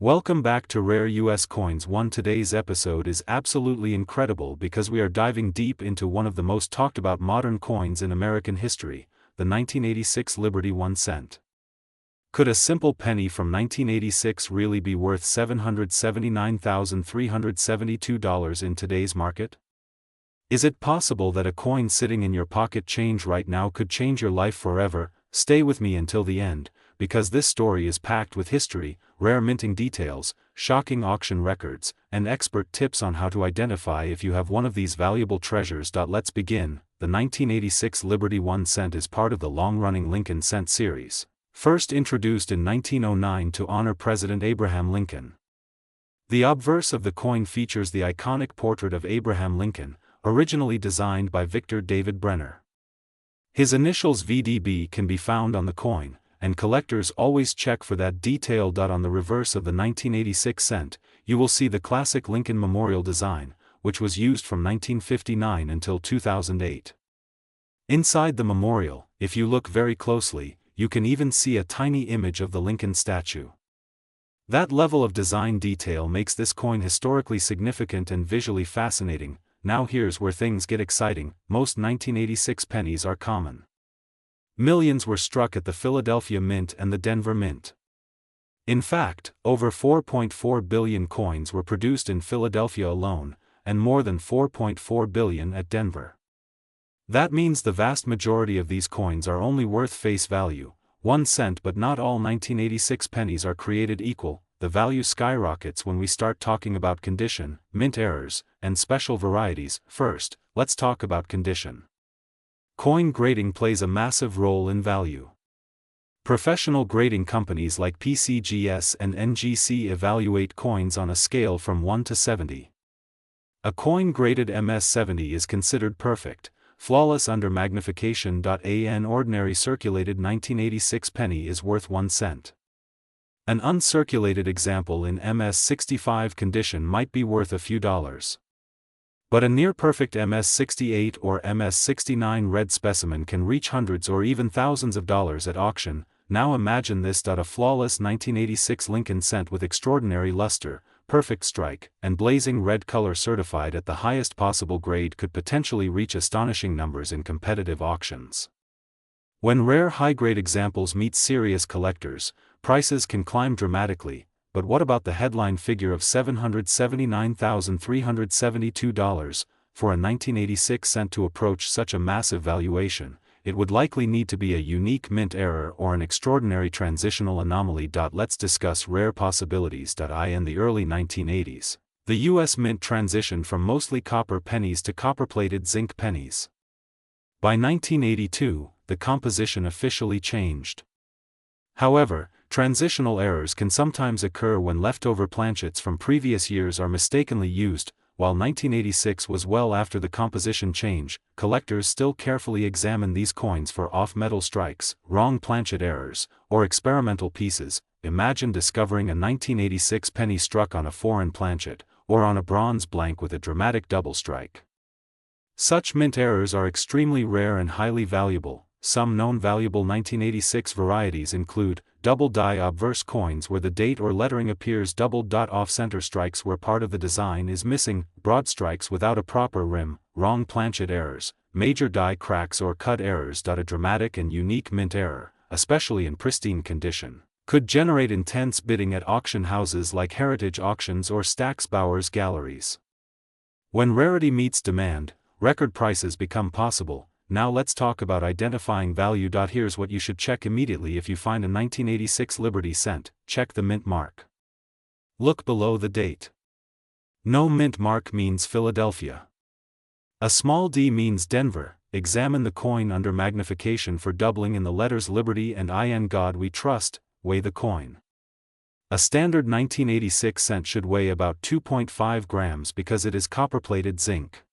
Welcome back to Rare US Coins 1. Today's episode is absolutely incredible because we are diving deep into one of the most talked about modern coins in American history, the 1986 Liberty 1 cent. Could a simple penny from 1986 really be worth $779,372 in today's market? Is it possible that a coin sitting in your pocket change right now could change your life forever? Stay with me until the end, because this story is packed with history, rare minting details, shocking auction records, and expert tips on how to identify if you have one of these valuable treasures. Let's begin. The 1986 Liberty 1 cent is part of the long-running Lincoln cent series, first introduced in 1909 to honor President Abraham Lincoln. The obverse of the coin features the iconic portrait of Abraham Lincoln, originally designed by Victor David Brenner. His initials VDB can be found on the coin, and collectors always check for that detail. On the reverse of the 1986 cent, you will see the classic Lincoln Memorial design, which was used from 1959 until 2008. Inside the memorial, if you look very closely, you can even see a tiny image of the Lincoln statue. That level of design detail makes this coin historically significant and visually fascinating. Now here's where things get exciting. Most 1986 pennies are common. Millions were struck at the Philadelphia Mint and the Denver Mint. In fact, over 4.4 billion coins were produced in Philadelphia alone, and more than 4.4 billion at Denver. That means the vast majority of these coins are only worth face value, 1 cent, but not all 1986 pennies are created equal. The value skyrockets when we start talking about condition, mint errors, and special varieties. First, let's talk about condition. Coin grading plays a massive role in value. Professional grading companies like PCGS and NGC evaluate coins on a scale from 1 to 70. A coin graded MS70 is considered perfect, flawless under magnification. An ordinary circulated 1986 penny is worth 1 cent. An uncirculated example in MS65 condition might be worth a few dollars. But a near-perfect MS68 or MS69 red specimen can reach hundreds or even thousands of dollars at auction. Now imagine this. A flawless 1986 Lincoln cent with extraordinary luster, perfect strike, and blazing red color certified at the highest possible grade could potentially reach astonishing numbers in competitive auctions. When rare high-grade examples meet serious collectors, prices can climb dramatically. But what about the headline figure of $779,372? For a 1986 cent to approach such a massive valuation, it would likely need to be a unique mint error or an extraordinary transitional anomaly. Let's discuss rare possibilities. In the early 1980s, the U.S. Mint transitioned from mostly copper pennies to copper-plated zinc pennies. By 1982, the composition officially changed. However, transitional errors can sometimes occur when leftover planchets from previous years are mistakenly used. While 1986 was well after the composition change, collectors still carefully examine these coins for off-metal strikes, wrong planchet errors, or experimental pieces. Imagine discovering a 1986 penny struck on a foreign planchet, or on a bronze blank with a dramatic double strike. Such mint errors are extremely rare and highly valuable. Some known valuable 1986 varieties include double die obverse coins where the date or lettering appears doubled. Off-center strikes where part of the design is missing, broad strikes without a proper rim, wrong planchet errors, major die cracks or cut errors. A dramatic and unique mint error, especially in pristine condition, could generate intense bidding at auction houses like Heritage Auctions or Stack's Bowers Galleries. When rarity meets demand, record prices become possible. Now let's talk about identifying value. Here's what you should check immediately if you find a 1986 Liberty cent. Check the mint mark. Look below the date. No mint mark means Philadelphia. A small d means Denver. Examine the coin under magnification for doubling in the letters Liberty and In God We Trust. Weigh the coin. A standard 1986 cent should weigh about 2.5 grams because it is copper-plated zinc.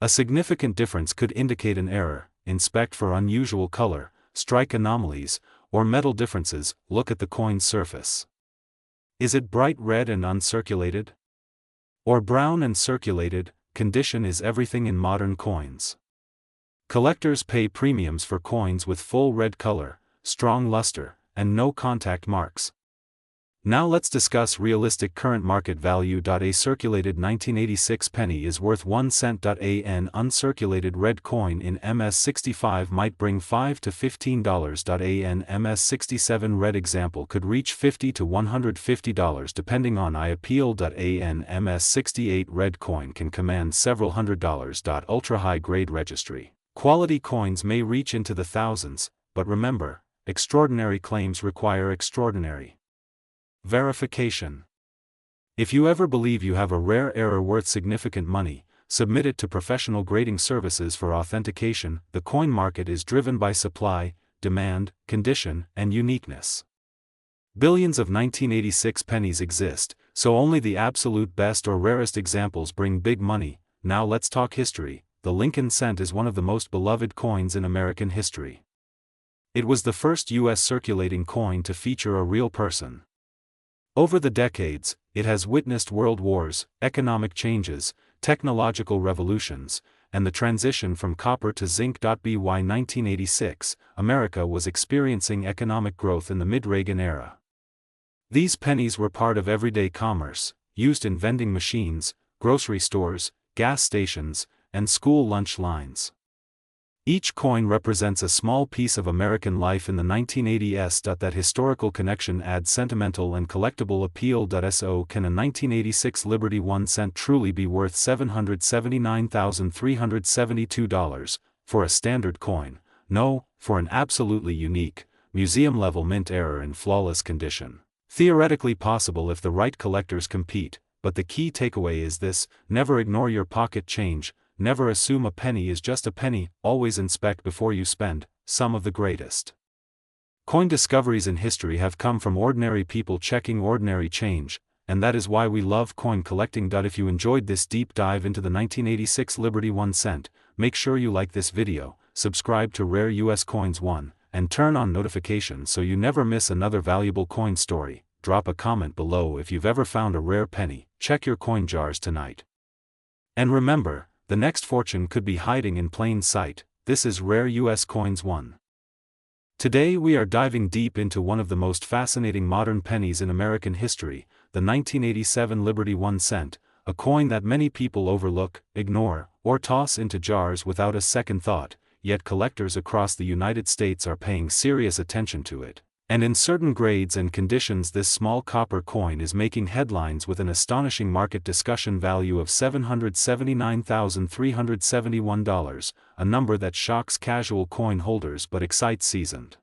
A significant difference could indicate an error. Inspect for unusual color, strike anomalies, or metal differences. Look at the coin's surface. Is it bright red and uncirculated? Or brown and circulated? Condition is everything in modern coins. Collectors pay premiums for coins with full red color, strong luster, and no contact marks. Now let's discuss realistic current market value. A circulated 1986 penny is worth 1 cent. An uncirculated red coin in MS65 might bring $5 to $15. An MS67 red example could reach $50 to $150 depending on I appeal. An MS68 red coin can command several $100. Ultra high grade registry quality coins may reach into the thousands, but remember, extraordinary claims require extraordinary verification. If you ever believe you have a rare error worth significant money, submit it to professional grading services for authentication. The coin market is driven by supply, demand, condition, and uniqueness. Billions of 1986 pennies exist, so only the absolute best or rarest examples bring big money. Now let's talk history. The Lincoln cent is one of the most beloved coins in American history. It was the first U.S. circulating coin to feature a real person. Over the decades, it has witnessed world wars, economic changes, technological revolutions, and the transition from copper to zinc. By 1986, America was experiencing economic growth in the mid-Reagan era. These pennies were part of everyday commerce, used in vending machines, grocery stores, gas stations, and school lunch lines. Each coin represents a small piece of American life in the 1980s. That historical connection adds sentimental and collectible appeal. So can a 1986 Liberty 1 cent truly be worth $779,372 for a standard coin? No, for an absolutely unique, museum-level mint error in flawless condition. Theoretically possible if the right collectors compete, but the key takeaway is this: never ignore your pocket change. Never assume a penny is just a penny, always inspect before you spend. Some of the greatest coin discoveries in history have come from ordinary people checking ordinary change, and that is why we love coin collecting. If you enjoyed this deep dive into the 1986 Liberty 1 cent, make sure you like this video, subscribe to Rare US Coins 1, and turn on notifications so you never miss another valuable coin story. Drop a comment below if you've ever found a rare penny. Check your coin jars tonight. And remember, the next fortune could be hiding in plain sight. This is Rare US Coins 1. Today we are diving deep into one of the most fascinating modern pennies in American history, the 1987 Liberty 1 cent, a coin that many people overlook, ignore, or toss into jars without a second thought, yet collectors across the United States are paying serious attention to it. And in certain grades and conditions, this small copper coin is making headlines with an astonishing market discussion value of $779,371, a number that shocks casual coin holders but excites seasoned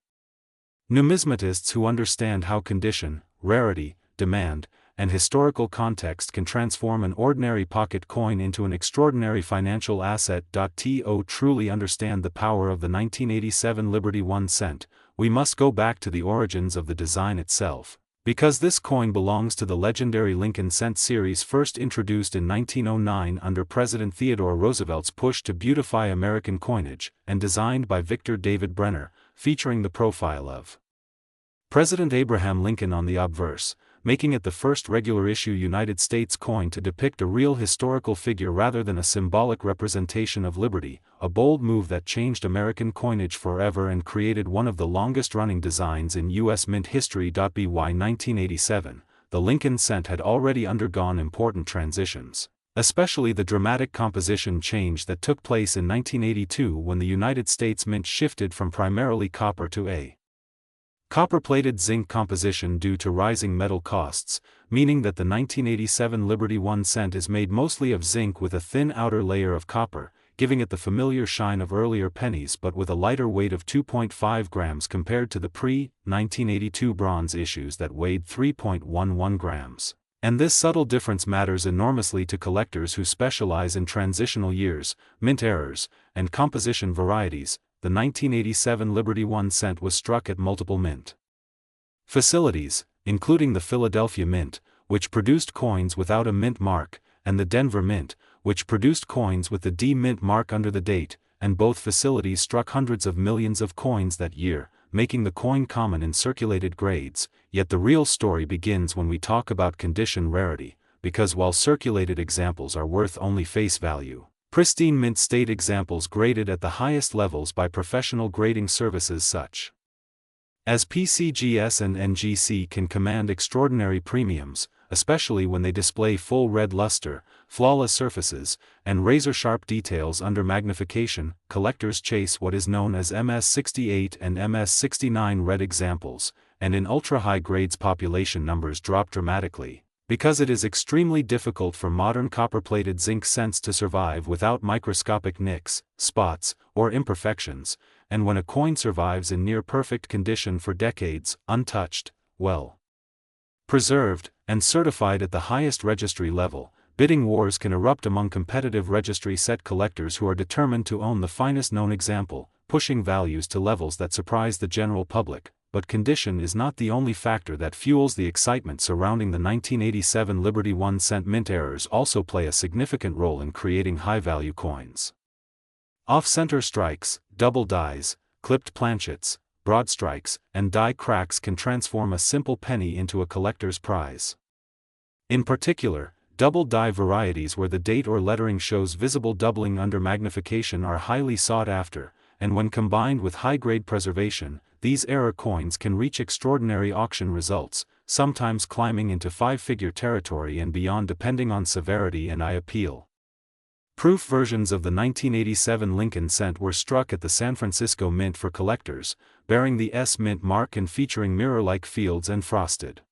numismatists who understand how condition, rarity, demand, and historical context can transform an ordinary pocket coin into an extraordinary financial asset. To truly understand the power of the 1987 Liberty 1 cent, we must go back to the origins of the design itself, because this coin belongs to the legendary Lincoln cent series, first introduced in 1909 under President Theodore Roosevelt's push to beautify American coinage, and designed by Victor David Brenner, featuring the profile of President Abraham Lincoln on the obverse, making it the first regular-issue United States coin to depict a real historical figure rather than a symbolic representation of liberty, a bold move that changed American coinage forever and created one of the longest-running designs in U.S. mint history. By 1987, the Lincoln cent had already undergone important transitions, especially the dramatic composition change that took place in 1982 when the United States mint shifted from primarily copper to a copper-plated zinc composition due to rising metal costs, meaning that the 1987 Liberty 1 cent is made mostly of zinc with a thin outer layer of copper, giving it the familiar shine of earlier pennies but with a lighter weight of 2.5 grams compared to the pre-1982 bronze issues that weighed 3.11 grams. And this subtle difference matters enormously to collectors who specialize in transitional years, mint errors, and composition varieties. The 1987 Liberty 1 cent was struck at multiple mint facilities, including the Philadelphia Mint, which produced coins without a mint mark, and the Denver Mint, which produced coins with the D mint mark under the date, and both facilities struck hundreds of millions of coins that year, making the coin common in circulated grades. Yet the real story begins when we talk about condition rarity, because while circulated examples are worth only face value, pristine mint state examples graded at the highest levels by professional grading services such as PCGS and NGC can command extraordinary premiums, especially when they display full red luster, flawless surfaces, and razor-sharp details under magnification. Collectors chase what is known as MS68 and MS69 red examples, and in ultra-high grades population numbers drop dramatically, because it is extremely difficult for modern copper-plated zinc cents to survive without microscopic nicks, spots, or imperfections, and when a coin survives in near-perfect condition for decades, untouched, well preserved, and certified at the highest registry level, bidding wars can erupt among competitive registry set collectors who are determined to own the finest known example, pushing values to levels that surprise the general public. But condition is not the only factor that fuels the excitement surrounding the 1987 Liberty 1 cent mint. Errors also play a significant role in creating high-value coins. Off-center strikes, double dies, clipped planchets, broad strikes, and die cracks can transform a simple penny into a collector's prize. In particular, double die varieties where the date or lettering shows visible doubling under magnification are highly sought after, and when combined with high-grade preservation, these error coins can reach extraordinary auction results, sometimes climbing into five-figure territory and beyond depending on severity and eye appeal. Proof versions of the 1987 Lincoln cent were struck at the San Francisco Mint for collectors, bearing the S Mint mark and featuring mirror-like fields and frosted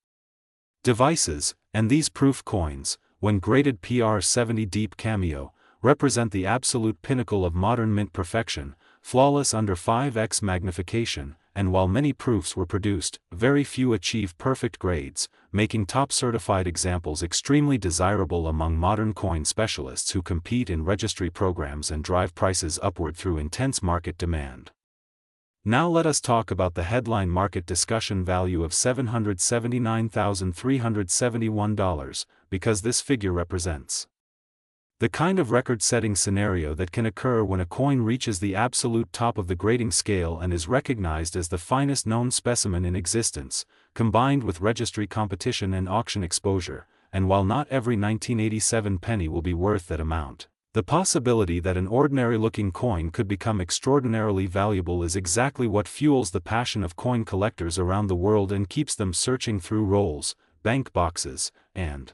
devices, and these proof coins, when graded PR70 deep cameo, represent the absolute pinnacle of modern mint perfection, flawless under 5x magnification, and while many proofs were produced, very few achieve perfect grades, making top-certified examples extremely desirable among modern coin specialists who compete in registry programs and drive prices upward through intense market demand. Now let us talk about the headline market discussion value of $779,371, because this figure represents the kind of record-setting scenario that can occur when a coin reaches the absolute top of the grading scale and is recognized as the finest known specimen in existence, combined with registry competition and auction exposure, and while not every 1987 penny will be worth that amount, the possibility that an ordinary-looking coin could become extraordinarily valuable is exactly what fuels the passion of coin collectors around the world and keeps them searching through rolls, bank boxes, and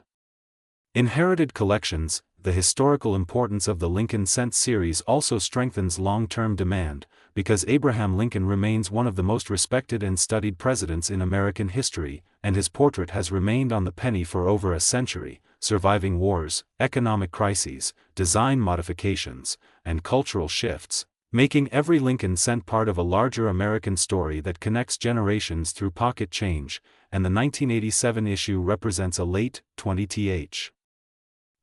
inherited collections. The historical importance of the Lincoln cent series also strengthens long-term demand, because Abraham Lincoln remains one of the most respected and studied presidents in American history, and his portrait has remained on the penny for over a century, surviving wars, economic crises, design modifications, and cultural shifts, making every Lincoln cent part of a larger American story that connects generations through pocket change, and the 1987 issue represents a late 20th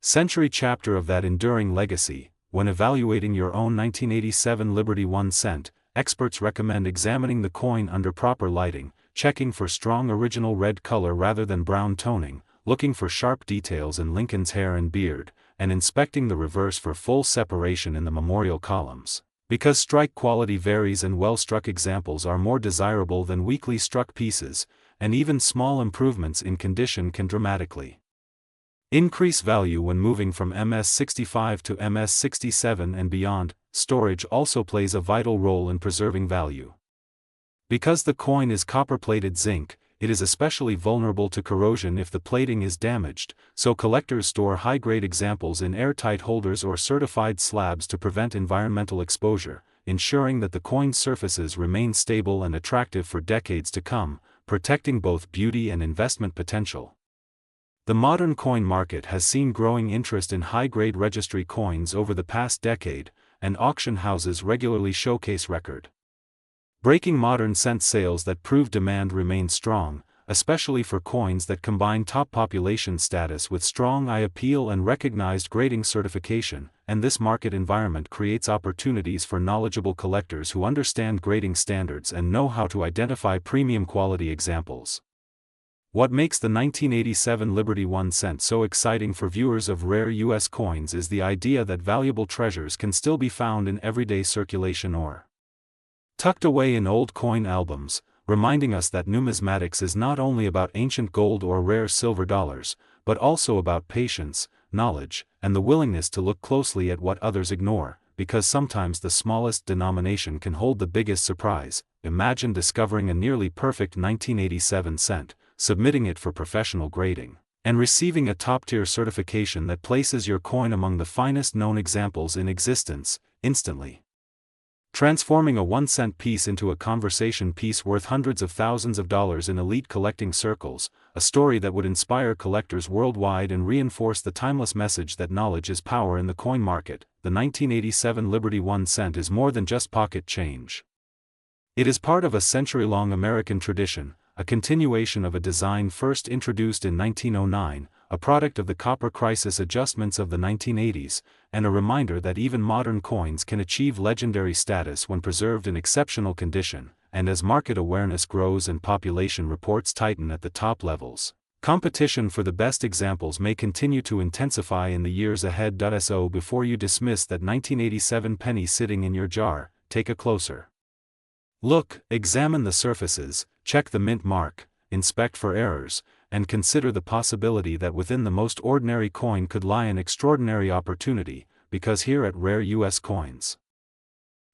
century chapter of that enduring legacy. When evaluating your own 1987 Liberty 1 cent, experts recommend examining the coin under proper lighting, checking for strong original red color rather than brown toning, looking for sharp details in Lincoln's hair and beard, and inspecting the reverse for full separation in the memorial columns. Because strike quality varies and well-struck examples are more desirable than weakly struck pieces, and even small improvements in condition can dramatically increase value when moving from MS65 to MS67 and beyond. Storage also plays a vital role in preserving value. Because the coin is copper-plated zinc, it is especially vulnerable to corrosion if the plating is damaged, so collectors store high-grade examples in airtight holders or certified slabs to prevent environmental exposure, ensuring that the coin's surfaces remain stable and attractive for decades to come, protecting both beauty and investment potential. The modern coin market has seen growing interest in high-grade registry coins over the past decade, and auction houses regularly showcase record-breaking modern cent sales that prove demand remains strong, especially for coins that combine top population status with strong eye appeal and recognized grading certification, and this market environment creates opportunities for knowledgeable collectors who understand grading standards and know how to identify premium quality examples. What makes the 1987 Liberty 1 cent so exciting for viewers of rare U.S. coins is the idea that valuable treasures can still be found in everyday circulation or tucked away in old coin albums, reminding us that numismatics is not only about ancient gold or rare silver dollars, but also about patience, knowledge, and the willingness to look closely at what others ignore, because sometimes the smallest denomination can hold the biggest surprise. Imagine discovering a nearly perfect 1987 cent, submitting it for professional grading, and receiving a top-tier certification that places your coin among the finest known examples in existence, instantly. Transforming a 1-cent piece into a conversation piece worth hundreds of thousands of dollars in elite collecting circles, a story that would inspire collectors worldwide and reinforce the timeless message that knowledge is power in the coin market. The 1987 Liberty 1 cent is more than just pocket change. It is part of a century-long American tradition, a continuation of a design first introduced in 1909, a product of the copper crisis adjustments of the 1980s, and a reminder that even modern coins can achieve legendary status when preserved in exceptional condition. And as market awareness grows and population reports tighten at the top levels, competition for the best examples may continue to intensify in the years ahead. So before you dismiss that 1987 penny sitting in your jar, take a closer look, examine the surfaces, check the mint mark, inspect for errors, and consider the possibility that within the most ordinary coin could lie an extraordinary opportunity, because here at Rare US Coins,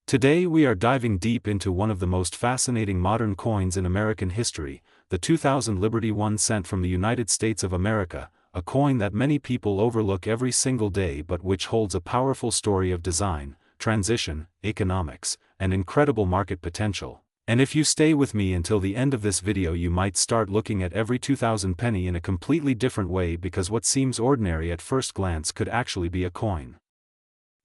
today we are diving deep into one of the most fascinating modern coins in American history, the 2000 Liberty 1 cent from the United States of America, a coin that many people overlook every single day but which holds a powerful story of design, transition, economics, and incredible market potential. And if you stay with me until the end of this video, you might start looking at every 2000 penny in a completely different way, because what seems ordinary at first glance could actually be a coin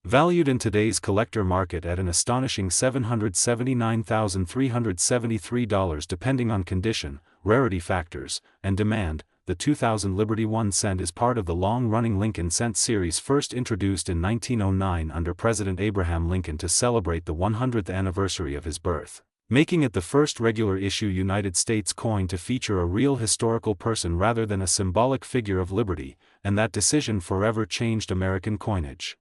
valued in today's collector market at an astonishing $779,373 depending on condition, rarity factors, and demand. The 2000 Liberty 1 cent is part of the long-running Lincoln Cent series first introduced in 1909 under President Abraham Lincoln to celebrate the 100th anniversary of his birth, making it the first regular-issue United States coin to feature a real historical person rather than a symbolic figure of liberty, and that decision forever changed American coinage.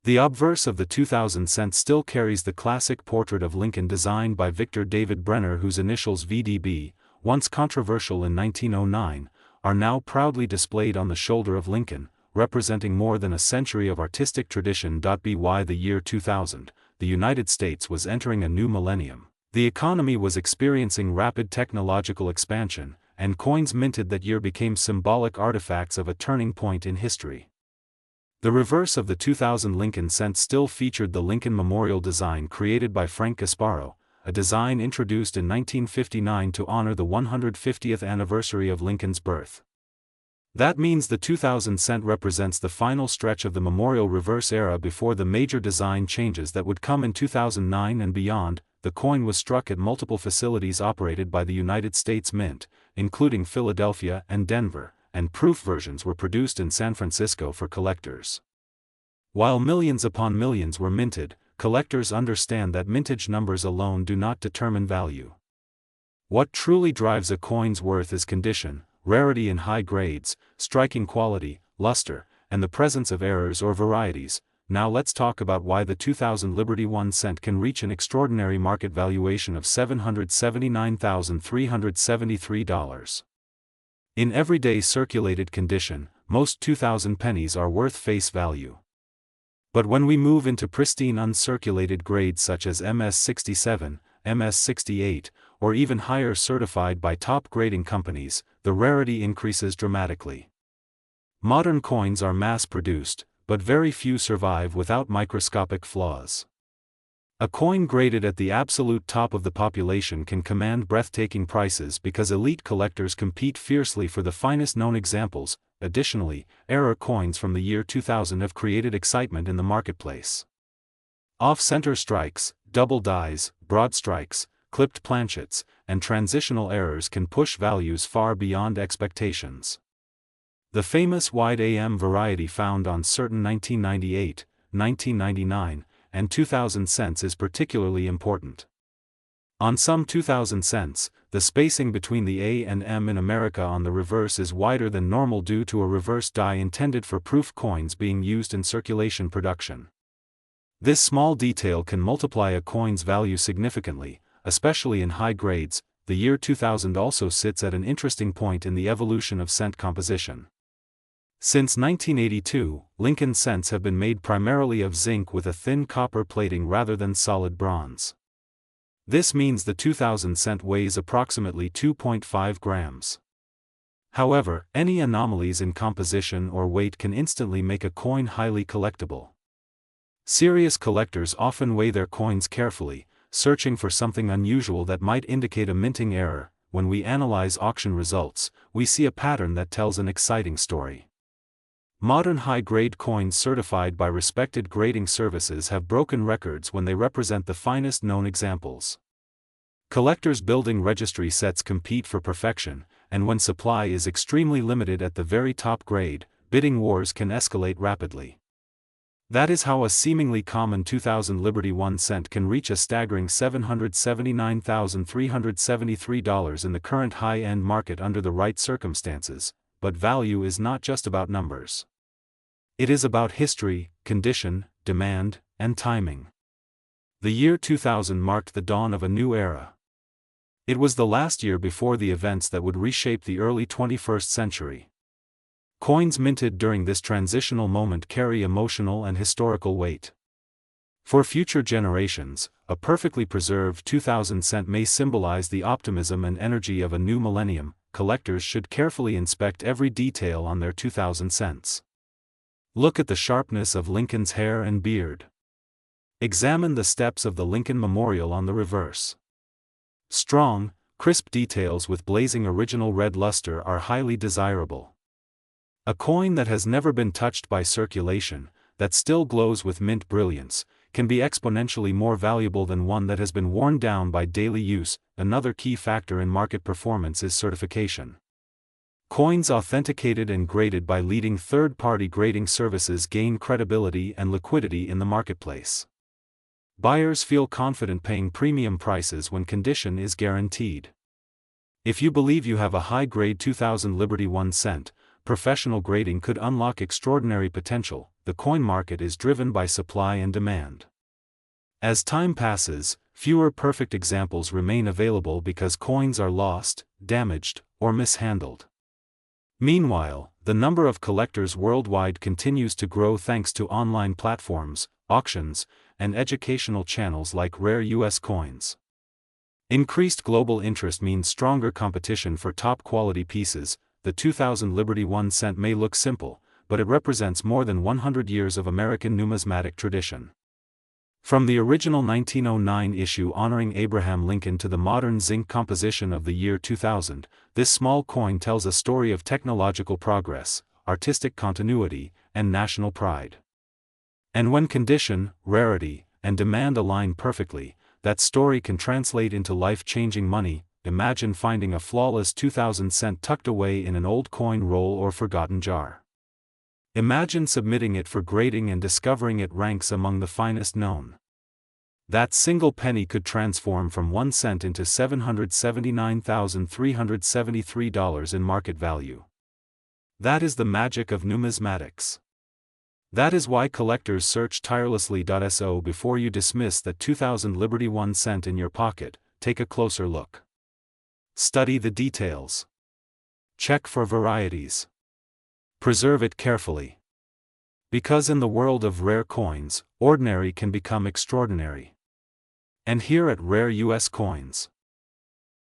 The obverse of the 2000 cent still carries the classic portrait of Lincoln designed by Victor David Brenner, whose initials VDB, once controversial in 1909, are now proudly displayed on the shoulder of Lincoln, representing more than a century of artistic tradition. By the year 2000, the United States was entering a new millennium. The economy was experiencing rapid technological expansion, and coins minted that year became symbolic artifacts of a turning point in history. The reverse of the 2000 Lincoln cent still featured the Lincoln Memorial design created by Frank Gasparo, a design introduced in 1959 to honor the 150th anniversary of Lincoln's birth. That means the 2000 cent represents the final stretch of the Memorial reverse era before the major design changes that would come in 2009 and beyond. The coin was struck at multiple facilities operated by the United States Mint, including Philadelphia and Denver, and proof versions were produced in San Francisco for collectors. While millions upon millions were minted, collectors understand that mintage numbers alone do not determine value. What truly drives a coin's worth is condition, rarity in high grades, striking quality, luster, and the presence of errors or varieties. Now let's talk about why the 2000 Liberty 1 cent can reach an extraordinary market valuation of $779,373. In everyday circulated condition, most 2000 pennies are worth face value. But when we move into pristine uncirculated grades such as MS67, MS68, or even higher certified by top grading companies, the rarity increases dramatically. Modern coins are mass-produced, but very few survive without microscopic flaws. A coin graded at the absolute top of the population can command breathtaking prices because elite collectors compete fiercely for the finest known examples. Additionally, error coins from the year 2000 have created excitement in the marketplace. Off-center strikes, double dies, broad strikes, clipped planchets, and transitional errors can push values far beyond expectations. The famous wide AM variety found on certain 1998, 1999, and 2000 cents is particularly important. On some 2000 cents, the spacing between the A and M in America on the reverse is wider than normal due to a reverse die intended for proof coins being used in circulation production. This small detail can multiply a coin's value significantly, especially in high grades. The year 2000 also sits at an interesting point in the evolution of cent composition. Since 1982, Lincoln cents have been made primarily of zinc with a thin copper plating rather than solid bronze. This means the 2000 cent weighs approximately 2.5 grams. However, any anomalies in composition or weight can instantly make a coin highly collectible. Serious collectors often weigh their coins carefully, searching for something unusual that might indicate a minting error. When we analyze auction results, we see a pattern that tells an exciting story. Modern high-grade coins certified by respected grading services have broken records when they represent the finest known examples. Collectors building registry sets compete for perfection, and when supply is extremely limited at the very top grade, bidding wars can escalate rapidly. That is how a seemingly common 2000 Liberty 1 cent can reach a staggering $779,373 in the current high-end market under the right circumstances. But value is not just about numbers. It is about history, condition, demand, and timing. The year 2000 marked the dawn of a new era. It was the last year before the events that would reshape the early 21st century. Coins minted during this transitional moment carry emotional and historical weight. For future generations, a perfectly preserved 2000 cent may symbolize the optimism and energy of a new millennium. Collectors should carefully inspect every detail on their 2000 cents. Look at the sharpness of Lincoln's hair and beard. Examine the steps of the Lincoln Memorial on the reverse. Strong, crisp details with blazing original red luster are highly desirable. A coin that has never been touched by circulation, that still glows with mint brilliance, can be exponentially more valuable than one that has been worn down by daily use. Another key factor in market performance is certification. Coins authenticated and graded by leading third-party grading services gain credibility and liquidity in the marketplace. Buyers feel confident paying premium prices when condition is guaranteed. If you believe you have a high-grade 2000 Liberty 1 cent, professional grading could unlock extraordinary potential. The coin market is driven by supply and demand. As time passes, fewer perfect examples remain available because coins are lost, damaged, or mishandled. Meanwhile, the number of collectors worldwide continues to grow thanks to online platforms, auctions, and educational channels like Rare U.S. Coins. Increased global interest means stronger competition for top-quality pieces. The 2000 Liberty 1 cent may look simple, but it represents more than 100 years of American numismatic tradition. From the original 1909 issue honoring Abraham Lincoln to the modern zinc composition of the year 2000, this small coin tells a story of technological progress, artistic continuity, and national pride. And when condition, rarity, and demand align perfectly, that story can translate into life-changing money. Imagine finding a flawless 2000 cent tucked away in an old coin roll or forgotten jar. Imagine submitting it for grading and discovering it ranks among the finest known. That single penny could transform from 1 cent into $779,373 in market value. That is the magic of numismatics. That is why collectors search tirelessly. So before you dismiss that 2000 Liberty 1 cent in your pocket, take a closer look. Study the details. Check for varieties. Preserve it carefully. Because in the world of rare coins, ordinary can become extraordinary. And here at Rare U.S. Coins,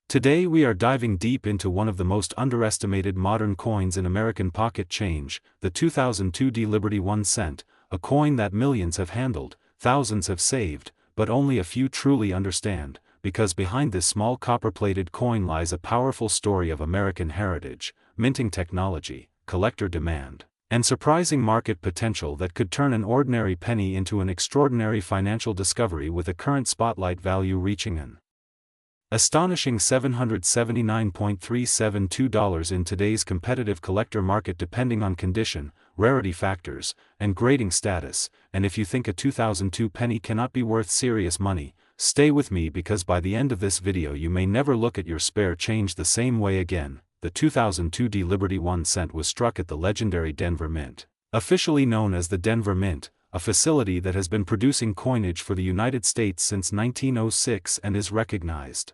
today we are diving deep into one of the most underestimated modern coins in American pocket change, the 2002 Liberty 1 cent, a coin that millions have handled, thousands have saved, but only a few truly understand. Because behind this small copper-plated coin lies a powerful story of American heritage, minting technology, collector demand, and surprising market potential that could turn an ordinary penny into an extraordinary financial discovery with a current spotlight value reaching an astonishing $779.372 in today's competitive collector market, depending on condition, rarity factors, and grading status. And if you think a 2002 penny cannot be worth serious money, stay with me, because by the end of this video you may never look at your spare change the same way again. The 2002 Liberty 1 cent was struck at the legendary Denver Mint, officially known as the Denver Mint, a facility that has been producing coinage for the United States since 1906 and is recognized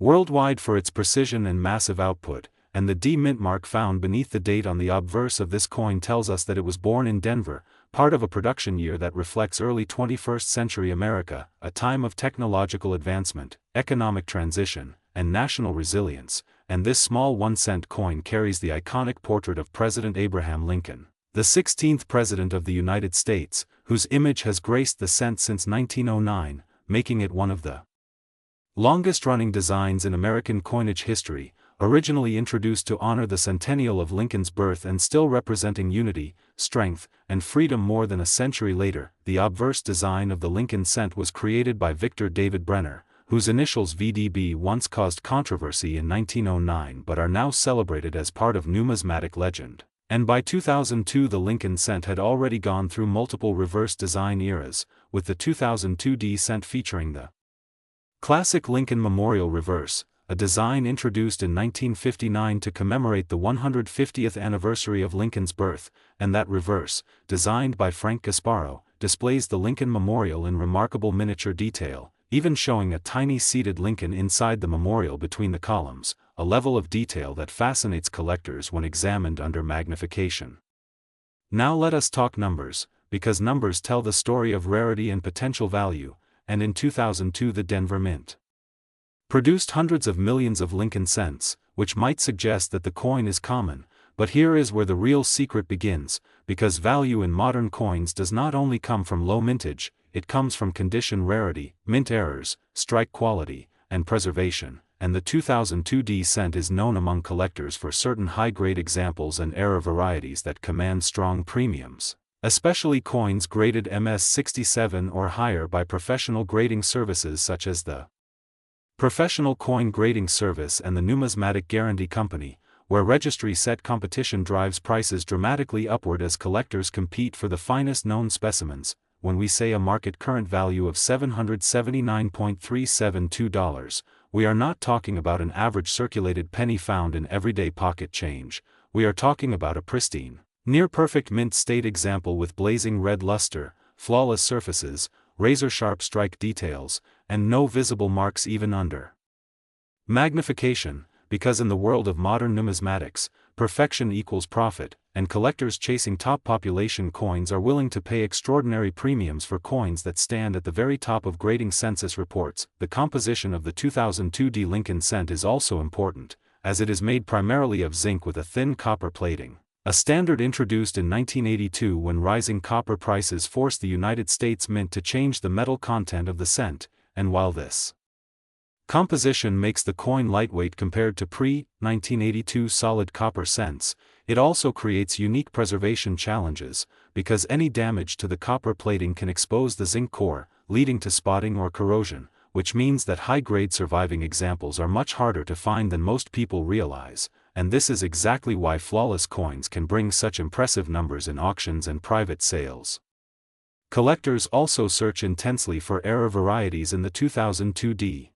worldwide for its precision and massive output. and the D mint mark found beneath the date on the obverse of this coin tells us that it was born in Denver, part of a production year that reflects early 21st century America, a time of technological advancement, economic transition, and national resilience, and this small 1-cent coin carries the iconic portrait of President Abraham Lincoln, the 16th President of the United States, whose image has graced the cent since 1909, making it one of the longest-running designs in American coinage history, originally introduced to honor the centennial of Lincoln's birth and still representing unity, strength, and freedom more than a century later. The obverse design of the Lincoln cent was created by Victor David Brenner, whose initials VDB once caused controversy in 1909 but are now celebrated as part of numismatic legend. And by 2002 the Lincoln cent had already gone through multiple reverse design eras, with the 2002 D cent featuring the classic Lincoln Memorial Reverse, a design introduced in 1959 to commemorate the 150th anniversary of Lincoln's birth, and that reverse, designed by Frank Gasparo, displays the Lincoln Memorial in remarkable miniature detail, even showing a tiny seated Lincoln inside the memorial between the columns, a level of detail that fascinates collectors when examined under magnification. Now let us talk numbers, because numbers tell the story of rarity and potential value, and in 2002 the Denver Mint produced hundreds of millions of Lincoln cents, which might suggest that the coin is common, but here is where the real secret begins, because value in modern coins does not only come from low mintage, it comes from condition rarity, mint errors, strike quality, and preservation, and the 2002 D cent is known among collectors for certain high-grade examples and error varieties that command strong premiums, especially coins graded MS67 or higher by professional grading services such as the Professional Coin Grading Service and the Numismatic Guarantee Company, where registry set competition drives prices dramatically upward as collectors compete for the finest known specimens. When we say a market current value of $779.372, we are not talking about an average circulated penny found in everyday pocket change, we are talking about a pristine, near-perfect mint state example with blazing red luster, flawless surfaces, razor-sharp strike details, and no visible marks even under magnification, because in the world of modern numismatics, perfection equals profit, and collectors chasing top population coins are willing to pay extraordinary premiums for coins that stand at the very top of grading census reports. The composition of the 2002 D Lincoln cent is also important, as it is made primarily of zinc with a thin copper plating, a standard introduced in 1982 when rising copper prices forced the United States Mint to change the metal content of the cent, and while this composition makes the coin lightweight compared to pre-1982 solid copper cents, it also creates unique preservation challenges, because any damage to the copper plating can expose the zinc core, leading to spotting or corrosion, which means that high-grade surviving examples are much harder to find than most people realize, and this is exactly why flawless coins can bring such impressive numbers in auctions and private sales. Collectors also search intensely for error varieties in the 2002 D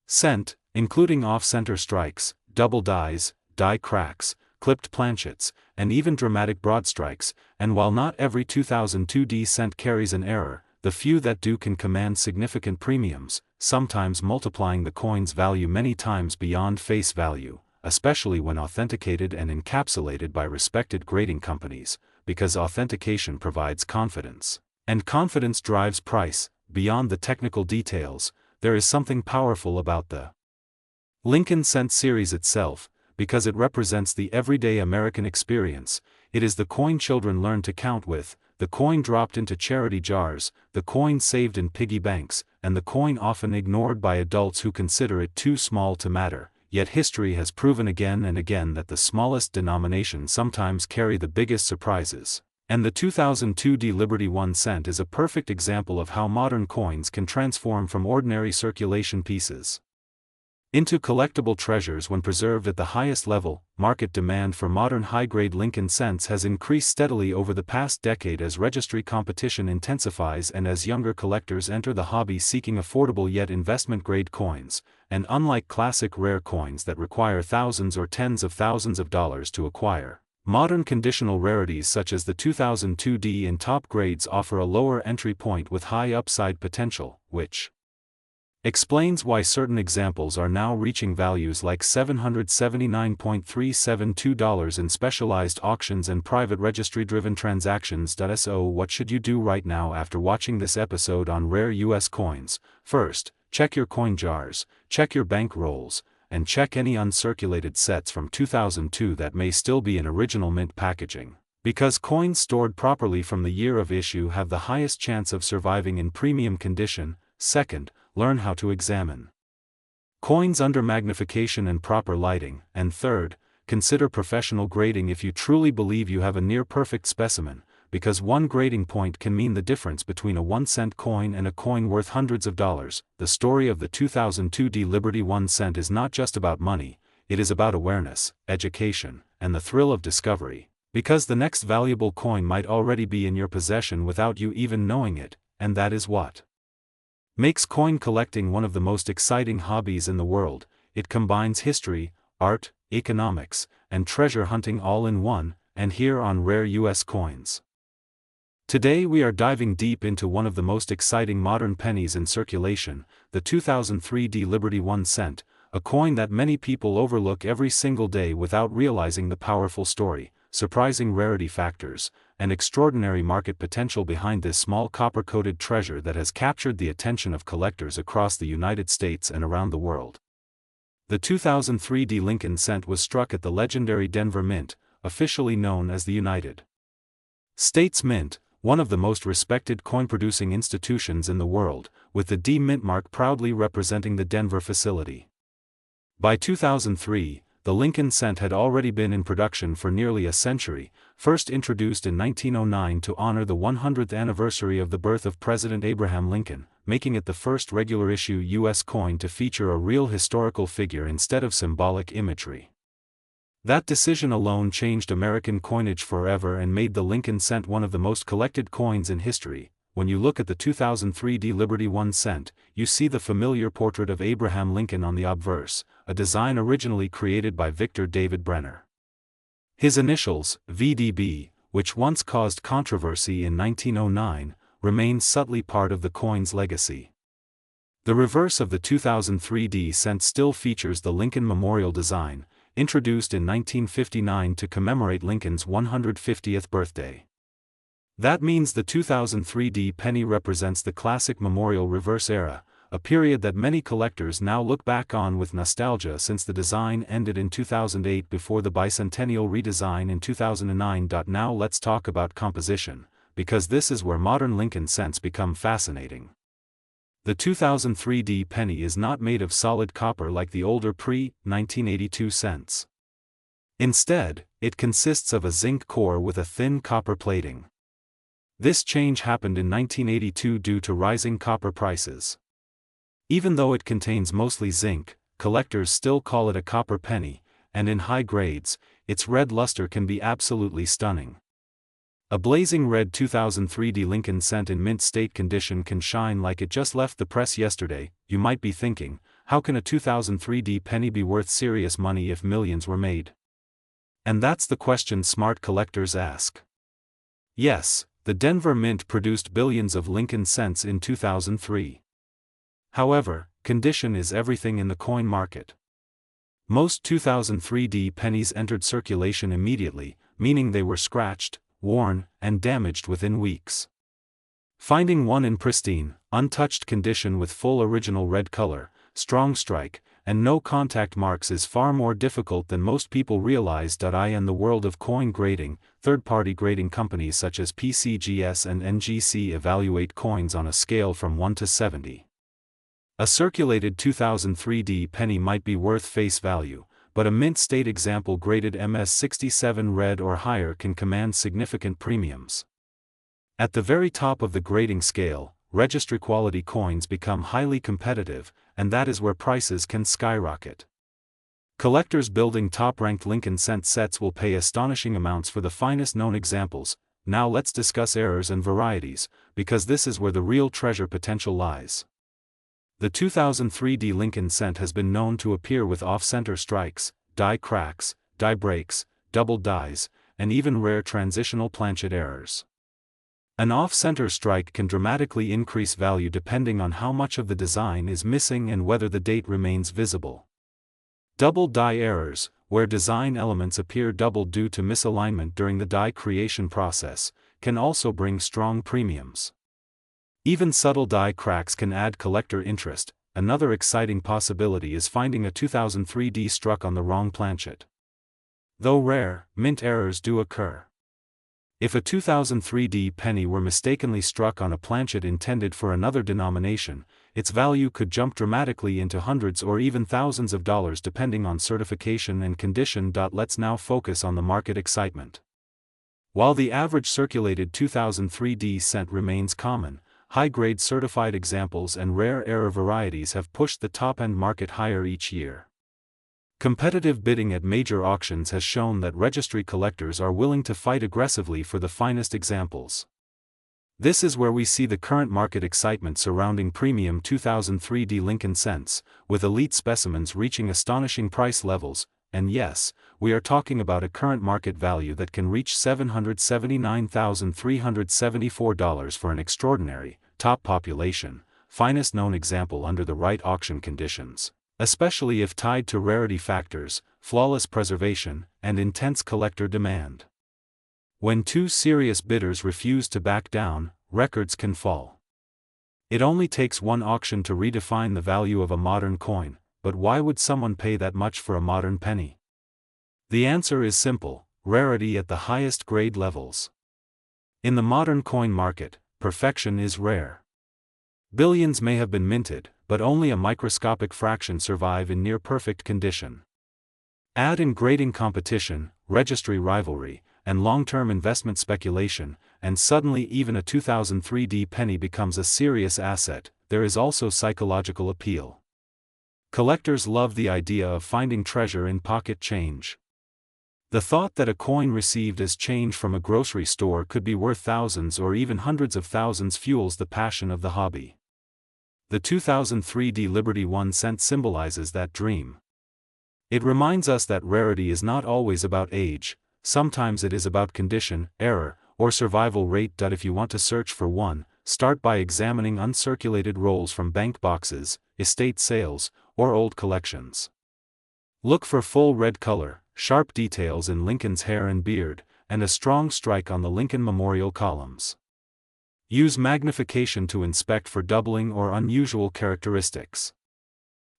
cent, including off-center strikes, double dies, die cracks, clipped planchets, and even dramatic broad strikes, and while not every 2002 D cent carries an error, the few that do can command significant premiums, sometimes multiplying the coin's value many times beyond face value, especially when authenticated and encapsulated by respected grading companies, because authentication provides confidence, and confidence drives price. Beyond the technical details, there is something powerful about the Lincoln cent series itself, because it represents the everyday American experience. It is the coin children learn to count with, the coin dropped into charity jars, the coin saved in piggy banks, and the coin often ignored by adults who consider it too small to matter. Yet history has proven again and again that the smallest denominations sometimes carry the biggest surprises, and the 2002 D Liberty 1 cent is a perfect example of how modern coins can transform from ordinary circulation pieces into collectible treasures when preserved at the highest level. Market demand for modern high-grade Lincoln cents has increased steadily over the past decade as registry competition intensifies and as younger collectors enter the hobby seeking affordable yet investment-grade coins, and unlike classic rare coins that require thousands or tens of thousands of dollars to acquire, modern conditional rarities such as the 2002 D in top grades offer a lower entry point with high upside potential, which Explains why certain examples are now reaching values like $779.372 in specialized auctions and private registry-driven transactions. So what should you do right now after watching this episode on rare US coins? First, check your coin jars, check your bank rolls, and check any uncirculated sets from 2002 that may still be in original mint packaging, because coins stored properly from the year of issue have the highest chance of surviving in premium condition. Second, learn how to examine coins under magnification and proper lighting, and third, consider professional grading if you truly believe you have a near-perfect specimen, because one grading point can mean the difference between a 1-cent coin and a coin worth hundreds of dollars. The story of the 2002 D Liberty 1 cent is not just about money, it is about awareness, education, and the thrill of discovery, because the next valuable coin might already be in your possession without you even knowing it, and that is what makes coin collecting one of the most exciting hobbies in the world. It combines history, art, economics, and treasure hunting all in one, and here on Rare US Coins. Today we are diving deep into one of the most exciting modern pennies in circulation, the 2003 D Liberty 1 cent, a coin that many people overlook every single day without realizing the powerful story, surprising rarity factors, and extraordinary market potential behind this small copper-coated treasure that has captured the attention of collectors across the United States and around the world. The 2003 D Lincoln cent was struck at the legendary Denver Mint, officially known as the United States Mint, one of the most respected coin-producing institutions in the world, with the D Mint mark proudly representing the Denver facility. By 2003, the Lincoln cent had already been in production for nearly a century, first introduced in 1909 to honor the 100th anniversary of the birth of President Abraham Lincoln, making it the first regular-issue U.S. coin to feature a real historical figure instead of symbolic imagery. That decision alone changed American coinage forever and made the Lincoln cent one of the most collected coins in history. When you look at the 2003 D Liberty 1 cent, you see the familiar portrait of Abraham Lincoln on the obverse, a design originally created by Victor David Brenner. His initials, VDB, which once caused controversy in 1909, remain subtly part of the coin's legacy. The reverse of the 2003 D cent still features the Lincoln Memorial design, introduced in 1959 to commemorate Lincoln's 150th birthday. That means the 2003 D penny represents the classic memorial reverse era, a period that many collectors now look back on with nostalgia since the design ended in 2008 before the bicentennial redesign in 2009. Now let's talk about composition, because this is where modern Lincoln cents become fascinating. The 2003 D penny is not made of solid copper like the older pre-1982 cents. Instead, it consists of a zinc core with a thin copper plating. This change happened in 1982 due to rising copper prices. Even though it contains mostly zinc, collectors still call it a copper penny, and in high grades, its red luster can be absolutely stunning. A blazing red 2003 D Lincoln cent in mint state condition can shine like it just left the press yesterday. You might be thinking, how can a 2003 D penny be worth serious money if millions were made? And that's the question smart collectors ask. Yes, the Denver Mint produced billions of Lincoln cents in 2003. However, condition is everything in the coin market. Most 2003 D pennies entered circulation immediately, meaning they were scratched, worn, and damaged within weeks. Finding one in pristine, untouched condition with full original red color, strong strike, and no contact marks is far more difficult than most people realize. In the world of coin grading, third-party grading companies such as PCGS and NGC evaluate coins on a scale from 1 to 70. A circulated 2003 D penny might be worth face value, but a mint state example graded MS67 red or higher can command significant premiums. At the very top of the grading scale, registry quality coins become highly competitive, and that is where prices can skyrocket. Collectors building top-ranked Lincoln cent sets will pay astonishing amounts for the finest known examples. Now let's discuss errors and varieties, because this is where the real treasure potential lies. The 2003 D Lincoln cent has been known to appear with off-center strikes, die cracks, die breaks, double dies, and even rare transitional planchet errors. An off-center strike can dramatically increase value depending on how much of the design is missing and whether the date remains visible. Double die errors, where design elements appear doubled due to misalignment during the die creation process, can also bring strong premiums. Even subtle die cracks can add collector interest. Another exciting possibility is finding a 2003D struck on the wrong planchet. Though rare, mint errors do occur. If a 2003D penny were mistakenly struck on a planchet intended for another denomination, its value could jump dramatically into hundreds or even thousands of dollars depending on certification and condition. Let's now focus on the market excitement. While the average circulated 2003D cent remains common, high-grade certified examples and rare error varieties have pushed the top-end market higher each year. Competitive bidding at major auctions has shown that registry collectors are willing to fight aggressively for the finest examples. This is where we see the current market excitement surrounding premium 2003D Lincoln cents, with elite specimens reaching astonishing price levels, and yes, we are talking about a current market value that can reach $779,374 for an extraordinary, top population, finest known example under the right auction conditions, especially if tied to rarity factors, flawless preservation, and intense collector demand. When two serious bidders refuse to back down, records can fall. It only takes one auction to redefine the value of a modern coin, but why would someone pay that much for a modern penny? The answer is simple: rarity at the highest grade levels. In the modern coin market, perfection is rare. Billions may have been minted, but only a microscopic fraction survive in near-perfect condition. Add in grading competition, registry rivalry, and long-term investment speculation, and suddenly even a 2003D penny becomes a serious asset. There is also psychological appeal. Collectors love the idea of finding treasure in pocket change. The thought that a coin received as change from a grocery store could be worth thousands or even hundreds of thousands fuels the passion of the hobby. The 2003D Liberty 1 cent symbolizes that dream. It reminds us that rarity is not always about age, sometimes it is about condition, error, or survival rate. If you want to search for one, start by examining uncirculated rolls from bank boxes, estate sales, or old collections. Look for full red color, sharp details in Lincoln's hair and beard, and a strong strike on the Lincoln Memorial columns. Use magnification to inspect for doubling or unusual characteristics.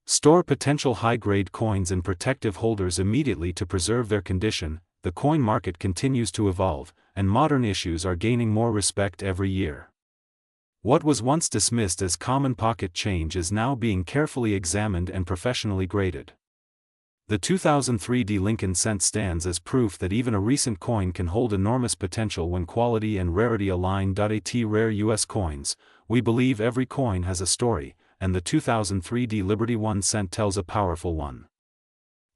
Store potential high-grade coins in protective holders immediately to preserve their condition. The coin market continues to evolve, and modern issues are gaining more respect every year. What was once dismissed as common pocket change is now being carefully examined and professionally graded. The 2003D Lincoln cent stands as proof that even a recent coin can hold enormous potential when quality and rarity align. At Rare U.S. Coins, we believe every coin has a story, and the 2003D Liberty 1 cent tells a powerful one.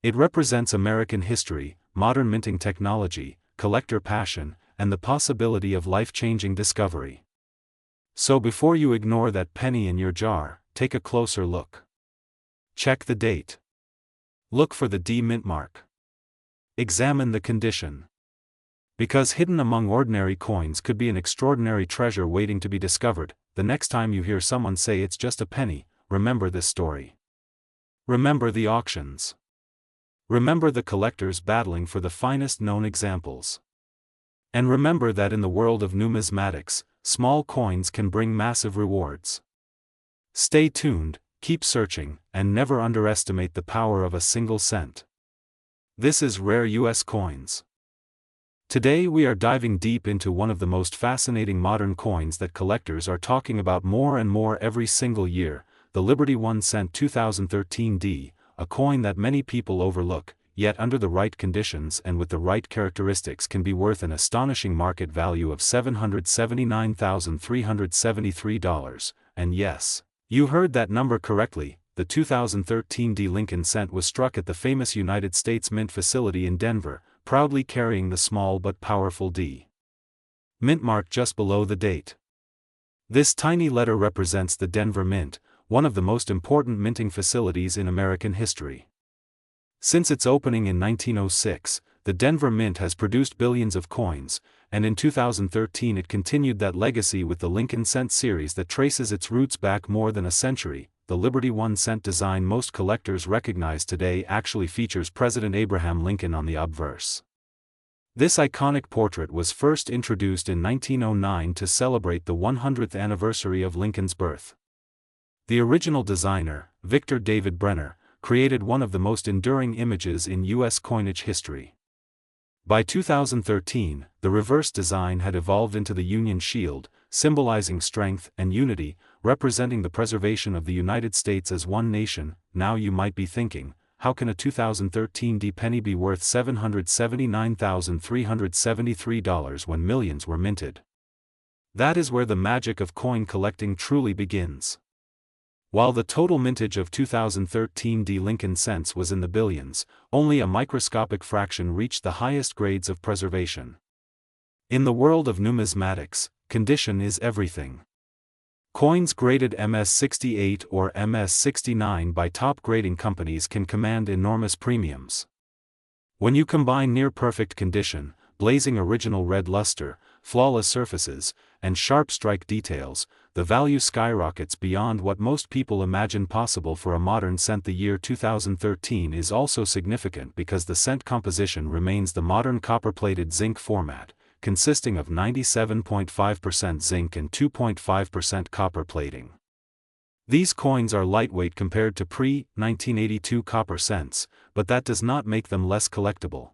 It represents American history, modern minting technology, collector passion, and the possibility of life-changing discovery. So before you ignore that penny in your jar, take a closer look. Check the date. Look for the D mint mark. Examine the condition. Because hidden among ordinary coins could be an extraordinary treasure waiting to be discovered. The next time you hear someone say it's just a penny, remember this story. Remember the auctions. Remember the collectors battling for the finest known examples. And remember that in the world of numismatics, small coins can bring massive rewards. Stay tuned, keep searching, and never underestimate the power of a single cent. This is Rare U.S. Coins. Today we are diving deep into one of the most fascinating modern coins that collectors are talking about more and more every single year, the Liberty 1 cent 2013D, a coin that many people overlook, yet under the right conditions and with the right characteristics can be worth an astonishing market value of $779,373. And yes, you heard that number correctly. The 2013D Lincoln cent was struck at the famous United States Mint facility in Denver, proudly carrying the small but powerful D mint mark just below the date. This tiny letter represents the Denver Mint, one of the most important minting facilities in American history. Since its opening in 1906, the Denver Mint has produced billions of coins, and in 2013 it continued that legacy with the Lincoln Cent series that traces its roots back more than a century. The Liberty 1 cent design most collectors recognize today actually features President Abraham Lincoln on the obverse. This iconic portrait was first introduced in 1909 to celebrate the 100th anniversary of Lincoln's birth. The original designer, Victor David Brenner, created one of the most enduring images in U.S. coinage history. By 2013, the reverse design had evolved into the Union Shield, symbolizing strength and unity, representing the preservation of the United States as one nation. Now you might be thinking, how can a 2013 D penny be worth $779,373 when millions were minted? That is where the magic of coin collecting truly begins. While the total mintage of 2013 D Lincoln cents was in the billions, only a microscopic fraction reached the highest grades of preservation. In the world of numismatics, condition is everything. Coins graded MS-68 or MS-69 by top grading companies can command enormous premiums. When you combine near-perfect condition, blazing original red luster, flawless surfaces, and sharp strike details, the value skyrockets beyond what most people imagine possible for a modern cent. The year 2013 is also significant because the cent composition remains the modern copper-plated zinc format, consisting of 97.5% zinc and 2.5% copper plating. These coins are lightweight compared to pre-1982 copper cents, but that does not make them less collectible.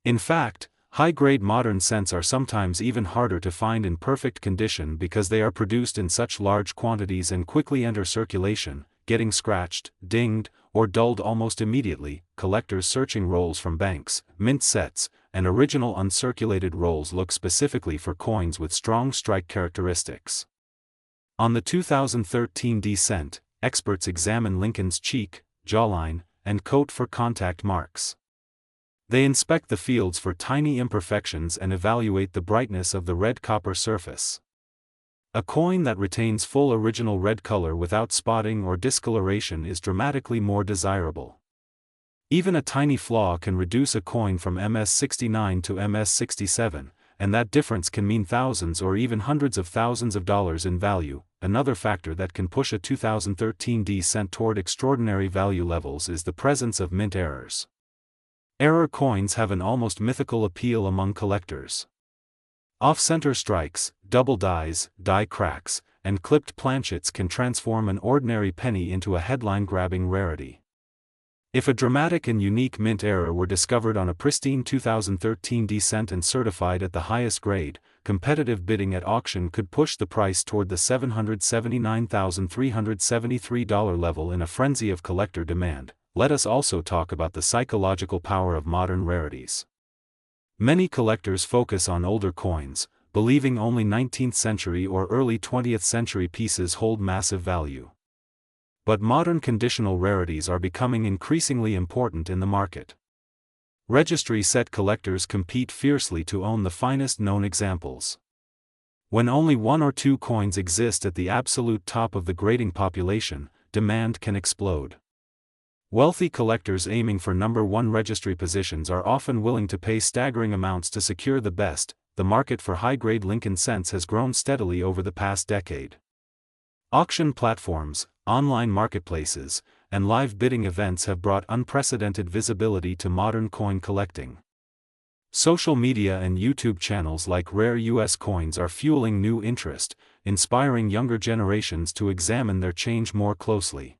In fact, high-grade modern cents are sometimes even harder to find in perfect condition because they are produced in such large quantities and quickly enter circulation, getting scratched, dinged, or dulled almost immediately. Collectors searching rolls from banks, mint sets, and original uncirculated rolls look specifically for coins with strong strike characteristics. On the 2013 D cent, experts examine Lincoln's cheek, jawline, and coat for contact marks. They inspect the fields for tiny imperfections and evaluate the brightness of the red copper surface. A coin that retains full original red color without spotting or discoloration is dramatically more desirable. Even a tiny flaw can reduce a coin from MS-69 to MS-67, and that difference can mean thousands or even hundreds of thousands of dollars in value. Another factor that can push a 2013 D cent toward extraordinary value levels is the presence of mint errors. Error coins have an almost mythical appeal among collectors. Off-center strikes, double dies, die cracks, and clipped planchets can transform an ordinary penny into a headline-grabbing rarity. If a dramatic and unique mint error were discovered on a pristine 2013 D cent and certified at the highest grade, competitive bidding at auction could push the price toward the $779,373 level in a frenzy of collector demand. Let us also talk about the psychological power of modern rarities. Many collectors focus on older coins, believing only 19th century or early 20th century pieces hold massive value. But modern conditional rarities are becoming increasingly important in the market. Registry set collectors compete fiercely to own the finest known examples. When only one or two coins exist at the absolute top of the grading population, demand can explode. Wealthy collectors aiming for number one registry positions are often willing to pay staggering amounts to secure the best. The market for high-grade Lincoln cents has grown steadily over the past decade. Auction platforms, online marketplaces, and live bidding events have brought unprecedented visibility to modern coin collecting. Social media and YouTube channels like Rare US Coins are fueling new interest, inspiring younger generations to examine their change more closely.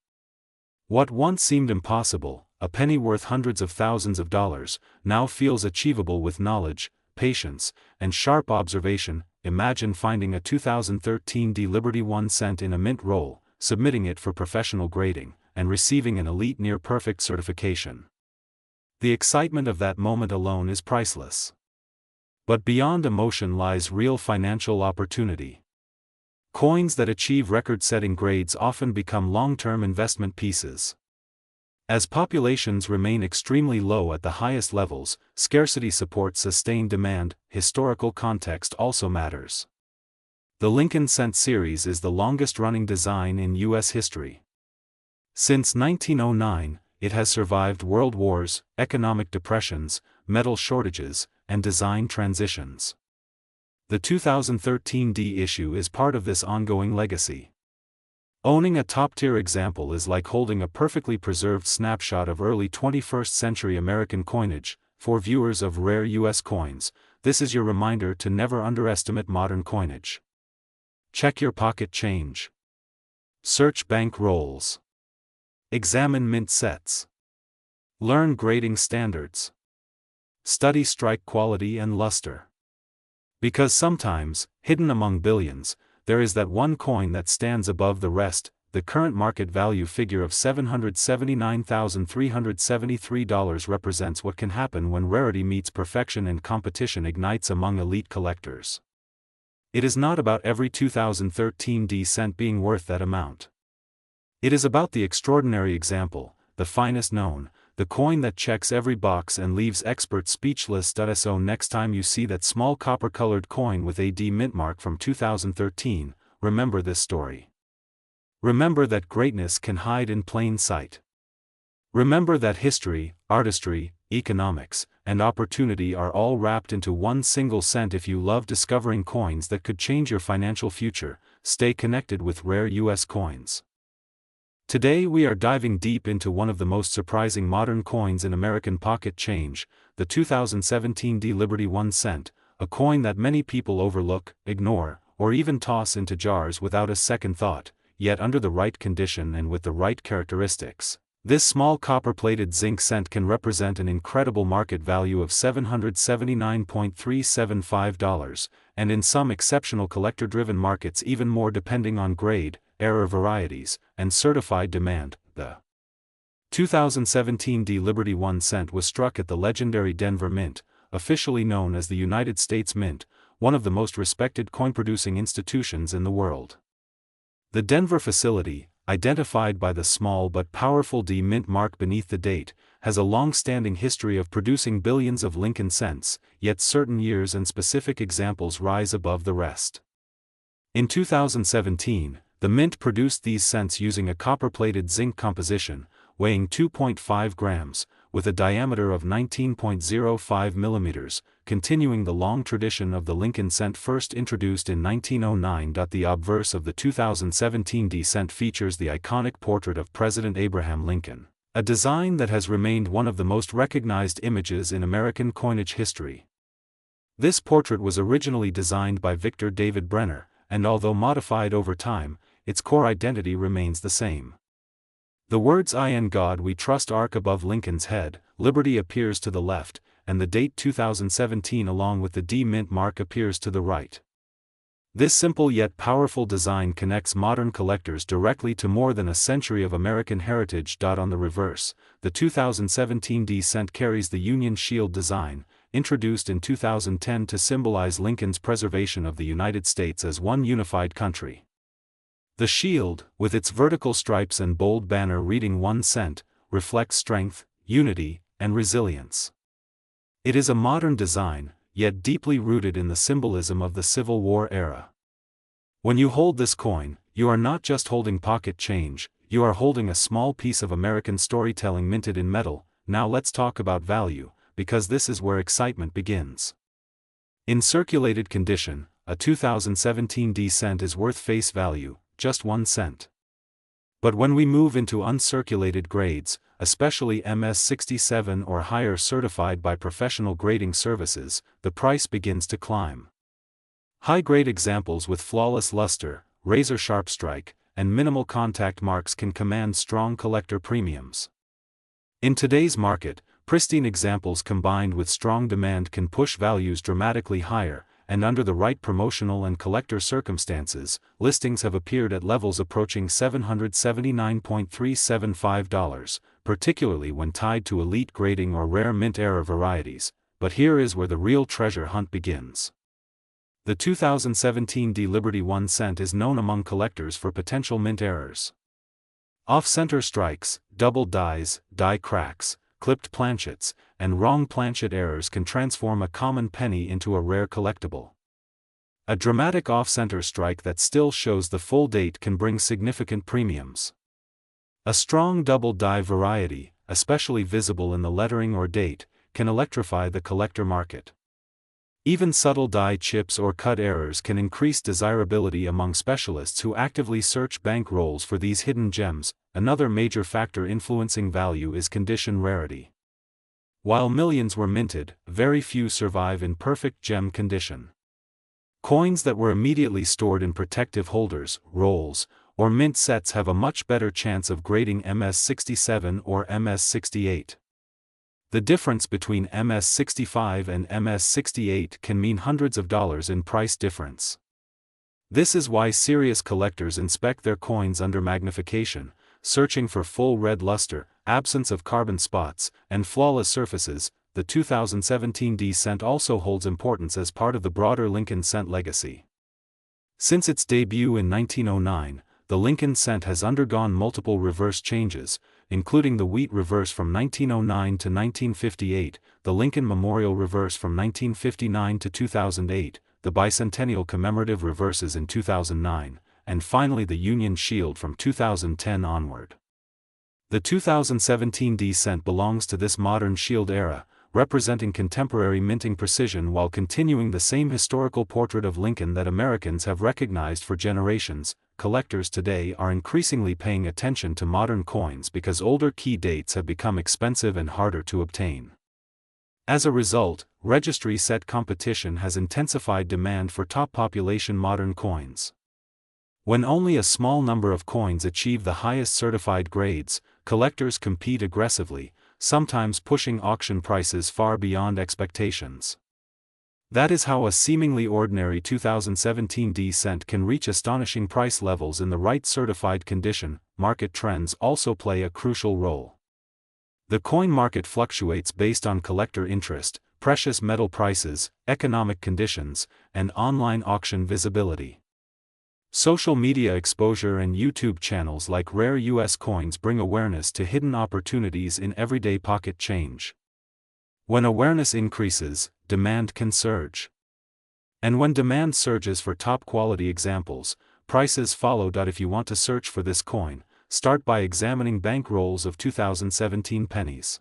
What once seemed impossible, a penny worth hundreds of thousands of dollars, now feels achievable with knowledge, patience, and sharp observation. Imagine finding a 2013 D Liberty 1 cent in a mint roll, submitting it for professional grading, and receiving an elite near-perfect certification. The excitement of that moment alone is priceless. But beyond emotion lies real financial opportunity. Coins that achieve record-setting grades often become long-term investment pieces. As populations remain extremely low at the highest levels, scarcity supports sustained demand. Historical context also matters. The Lincoln Cent series is the longest-running design in U.S. history. Since 1909, it has survived world wars, economic depressions, metal shortages, and design transitions. The 2013 D issue is part of this ongoing legacy. Owning a top-tier example is like holding a perfectly preserved snapshot of early 21st century American coinage. For viewers of rare U.S. coins, this is your reminder to never underestimate modern coinage. Check your pocket change. Search bank rolls. Examine mint sets. Learn grading standards. Study strike quality and luster. Because sometimes, hidden among billions, there is that one coin that stands above the rest. The current market value figure of $779,373 represents what can happen when rarity meets perfection and competition ignites among elite collectors. It is not about every 2013 D cent being worth that amount. It is about the extraordinary example, the finest known, the coin that checks every box and leaves experts speechless. So next time you see that small copper-colored coin with a D mint mark from 2013, remember this story. Remember that greatness can hide in plain sight. Remember that history, artistry, economics, and opportunity are all wrapped into one single cent. If you love discovering coins that could change your financial future, stay connected with Rare U.S. Coins. Today we are diving deep into one of the most surprising modern coins in American pocket change, the 2017 D Liberty 1 cent, a coin that many people overlook, ignore, or even toss into jars without a second thought, yet under the right condition and with the right characteristics. This small copper-plated zinc cent can represent an incredible market value of $779.375, and in some exceptional collector-driven markets even more depending on grade, error varieties, and certified demand. The 2017 D Liberty 1 cent was struck at the legendary Denver Mint, officially known as the United States Mint, one of the most respected coin-producing institutions in the world. The Denver facility, identified by the small but powerful D mint mark beneath the date, has a long-standing history of producing billions of Lincoln cents, yet certain years and specific examples rise above the rest. In 2017, the Mint produced these cents using a copper-plated zinc composition, weighing 2.5 grams, with a diameter of 19.05 millimeters, continuing the long tradition of the Lincoln cent first introduced in 1909. The obverse of the 2017 D cent features the iconic portrait of President Abraham Lincoln, a design that has remained one of the most recognized images in American coinage history. This portrait was originally designed by Victor David Brenner, and although modified over time, its core identity remains the same. The words "I and God We Trust" arc above Lincoln's head, Liberty appears to the left, and the date 2017 along with the D mint mark appears to the right. This simple yet powerful design connects modern collectors directly to more than a century of American heritage. On the reverse, the 2017 D cent carries the Union Shield design, introduced in 2010 to symbolize Lincoln's preservation of the United States as one unified country. The shield, with its vertical stripes and bold banner reading 1 cent, reflects strength, unity, and resilience. It is a modern design, yet deeply rooted in the symbolism of the Civil War era. When you hold this coin, you are not just holding pocket change, you are holding a small piece of American storytelling minted in metal. Now let's talk about value, because this is where excitement begins. In circulated condition, a 2017 D cent is worth face value, just 1 cent. But when we move into uncirculated grades, especially MS-67 or higher certified by professional grading services, the price begins to climb. High-grade examples with flawless luster, razor-sharp strike, and minimal contact marks can command strong collector premiums. In today's market, pristine examples combined with strong demand can push values dramatically higher, and under the right promotional and collector circumstances, listings have appeared at levels approaching $779.375, particularly when tied to elite grading or rare mint era varieties. But here is where the real treasure hunt begins. The 2017 D Liberty 1 cent is known among collectors for potential mint errors. Off-center strikes, double dies, die cracks, clipped planchets, and wrong planchet errors can transform a common penny into a rare collectible. A dramatic off-center strike that still shows the full date can bring significant premiums. A strong double die variety, especially visible in the lettering or date, can electrify the collector market. Even subtle die chips or cut errors can increase desirability among specialists who actively search bank rolls for these hidden gems. Another major factor influencing value is condition rarity. While millions were minted, very few survive in perfect gem condition. Coins that were immediately stored in protective holders, rolls, or mint sets have a much better chance of grading MS67 or MS68. The difference between MS65 and MS68 can mean hundreds of dollars in price difference. This is why serious collectors inspect their coins under magnification, searching for full red luster, absence of carbon spots, and flawless surfaces. The 2017 D cent also holds importance as part of the broader Lincoln cent legacy. Since its debut in 1909, the Lincoln cent has undergone multiple reverse changes, including the wheat reverse from 1909 to 1958, the Lincoln Memorial reverse from 1959 to 2008, the bicentennial commemorative reverses in 2009, and finally the Union Shield from 2010 onward. The 2017 D cent belongs to this modern shield era, representing contemporary minting precision while continuing the same historical portrait of Lincoln that Americans have recognized for generations. Collectors today are increasingly paying attention to modern coins because older key dates have become expensive and harder to obtain. As a result, registry set competition has intensified demand for top population modern coins. When only a small number of coins achieve the highest certified grades, collectors compete aggressively, sometimes pushing auction prices far beyond expectations. That is how a seemingly ordinary 2017 D cent can reach astonishing price levels in the right certified condition. Market trends also play a crucial role. The coin market fluctuates based on collector interest, precious metal prices, economic conditions, and online auction visibility. Social media exposure and YouTube channels like Rare US Coins bring awareness to hidden opportunities in everyday pocket change. When awareness increases, demand can surge. And when demand surges for top-quality examples, prices follow. If you want to search for this coin, start by examining bank rolls of 2017 pennies.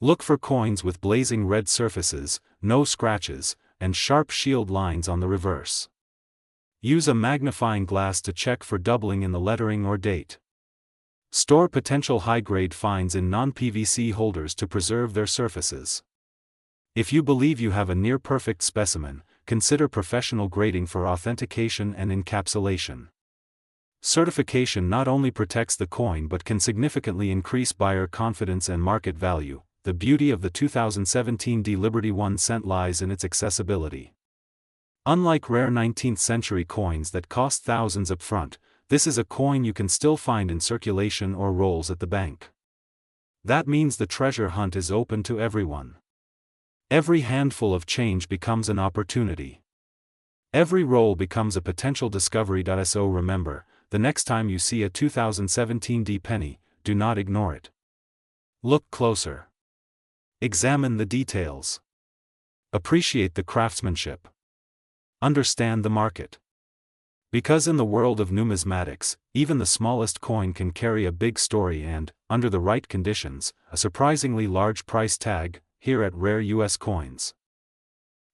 Look for coins with blazing red surfaces, no scratches, and sharp shield lines on the reverse. Use a magnifying glass to check for doubling in the lettering or date. Store potential high-grade finds in non-PVC holders to preserve their surfaces. If you believe you have a near-perfect specimen, consider professional grading for authentication and encapsulation. Certification not only protects the coin but can significantly increase buyer confidence and market value. The beauty of the 2017 D Liberty 1 cent lies in its accessibility. Unlike rare 19th century coins that cost thousands up front, this is a coin you can still find in circulation or rolls at the bank. That means the treasure hunt is open to everyone. Every handful of change becomes an opportunity. Every roll becomes a potential discovery. So remember, the next time you see a 2017 D penny, do not ignore it. Look closer. Examine the details. Appreciate the craftsmanship. Understand the market. Because in the world of numismatics, even the smallest coin can carry a big story and, under the right conditions, a surprisingly large price tag. Here at Rare US Coins.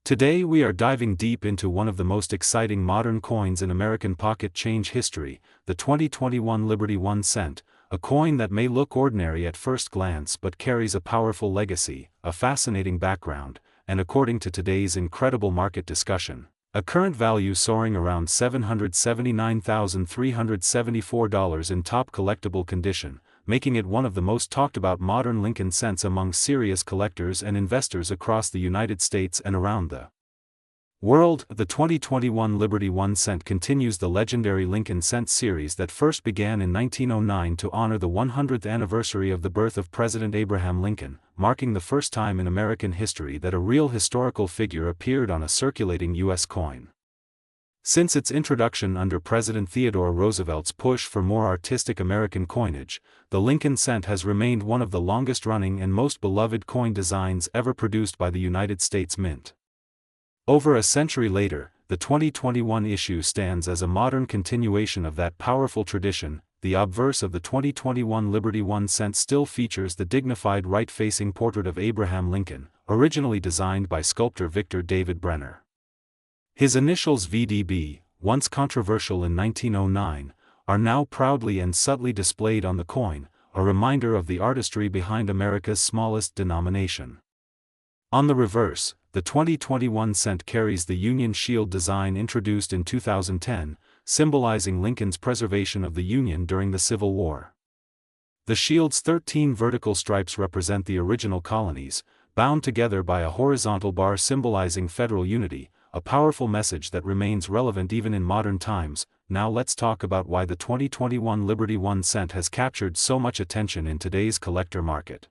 Today we are diving deep into one of the most exciting modern coins in American pocket change history, the 2021 Liberty 1 cent, a coin that may look ordinary at first glance but carries a powerful legacy, a fascinating background, and according to today's incredible market discussion, a current value soaring around $779,374 in top collectible condition, making it one of the most talked about modern Lincoln cents among serious collectors and investors across the United States and around the world. The 2021 Liberty 1 cent continues the legendary Lincoln cent series that first began in 1909 to honor the 100th anniversary of the birth of President Abraham Lincoln, marking the first time in American history that a real historical figure appeared on a circulating U.S. coin. Since its introduction under President Theodore Roosevelt's push for more artistic American coinage, the Lincoln cent has remained one of the longest-running and most beloved coin designs ever produced by the United States Mint. Over a century later, the 2021 issue stands as a modern continuation of that powerful tradition, the obverse of the 2021 Liberty 1 cent still features the dignified right-facing portrait of Abraham Lincoln, originally designed by sculptor Victor David Brenner. His initials VDB, once controversial in 1909, are now proudly and subtly displayed on the coin, a reminder of the artistry behind America's smallest denomination. On the reverse, the 2021 cent carries the Union Shield design introduced in 2010, symbolizing Lincoln's preservation of the Union during the Civil War. The shield's 13 vertical stripes represent the original colonies, bound together by a horizontal bar symbolizing federal unity, a powerful message that remains relevant even in modern times. Now let's talk about why the 2021 Liberty 1 cent has captured so much attention in today's collector market.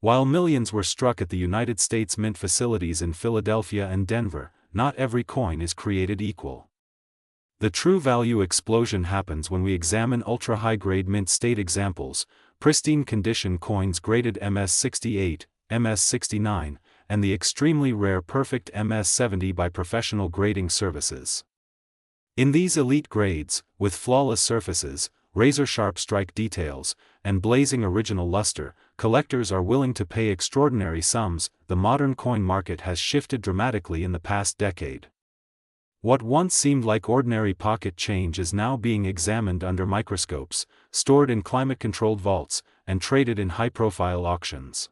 While millions were struck at the United States Mint facilities in Philadelphia and Denver, not every coin is created equal. The true value explosion happens when we examine ultra-high-grade mint state examples, pristine condition coins graded MS68, MS69, and the extremely rare perfect MS70 by professional grading services. In these elite grades, with flawless surfaces, razor-sharp strike details, and blazing original luster, collectors are willing to pay extraordinary sums. The modern coin market has shifted dramatically in the past decade. What once seemed like ordinary pocket change is now being examined under microscopes, stored in climate-controlled vaults, and traded in high-profile auctions.